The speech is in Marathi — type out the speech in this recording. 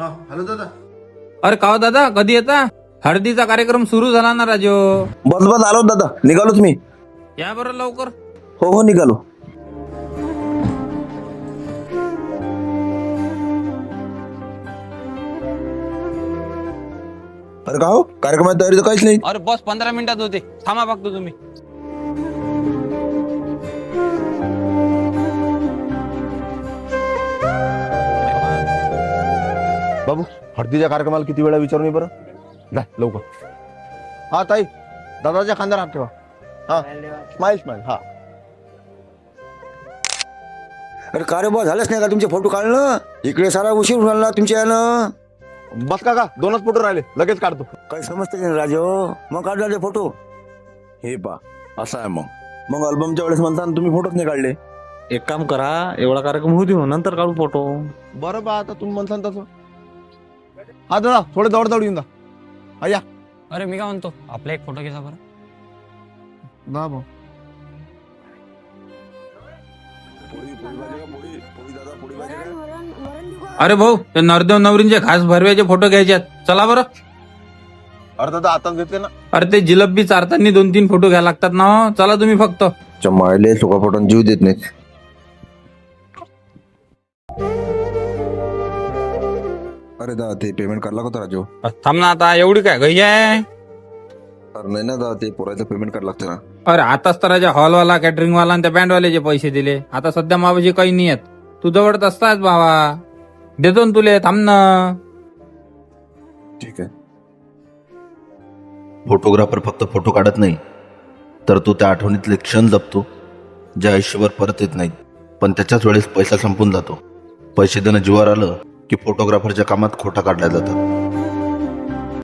हा हॅलो दादा. अरे का हो दादा, कधी येता? हळदीचा कार्यक्रम सुरू झाला ना राजो. बस बस आलो दादा, निघालोच मी. या बरं लवकर. हो हो निघालो. अरे का हो, कार्यक्रमाची तयारी तर काहीच नाही. अरे बस 15 मिनिटात होते, थांबा फक्त तुम्ही. बाबू हळदीच्या कार्यक्रमाला किती वेळा विचारू मी बरं? जा लवकर. हा ताई, दादाच्या खांद्यावर हात ठेवा. हा स्माइल स्माइल. हा अरे का रे बा, झालंच नाही का तुमचे फोटो काढणं? इकडे सारा उशीर झाला तुमच्या यानं. बस काका, 2च फोटो राहिले, लगेच काढतो. काही समजते नाही राजो, मग काढला ते फोटो. हे पा असं आहे मग अल्बमच्या वेळेस म्हणता ना तुम्ही फोटोच नाही काढले. एक काम करा, एवढा कार्यक्रम होऊ देऊ, नंतर काढू फोटो. बरं बा, आता तुम्ही म्हणता तसं. हा दादा, थोडे दौड दौड येऊन जा. हा या. अरे मी काय म्हणतो, आपला एक फोटो घ्या बरं. ना भाऊ. अरे भाऊ, ते नरदेव नवरींचे खास भरव्याचे फोटो घ्यायच्यात, चला बरं. अरे दादा आताच घेतले ना. अरे ते जिलबी चारताना 2-3 फोटो घ्यायला लागतात ना हो. चला तुम्ही फक्त. चमायले सोका फोटो जीव देत नाहीत. अरे दादा ते पेमेंट काढला का राजो? थांब ना, आता एवढी काय घाई आहे? अरे नाही ना दादा, ते पोराचं पेमेंट काढ लागते ना. अरे आताच तर हॉलवाला, कॅटरिंगवाला आणि त्या बँडवाल्याचे पैसे दिले. आता सध्या माबाजी काही नाही आहेत. तू जवळच असताच बाबा, देतो ना तुले, थांब ना. ठीक आहे. फोटोग्राफर फक्त फोटो काढत नाही, तर तो त्या आठवणीतले क्षण जपतो जे आयुष्यभर परत येत नाहीत. पण त्याच्याच वेळेस पैसा संपून जातो. पैसे देणं जीवावर आलं की फोटोग्राफरच्या कामात खोटा काढल्या जातात.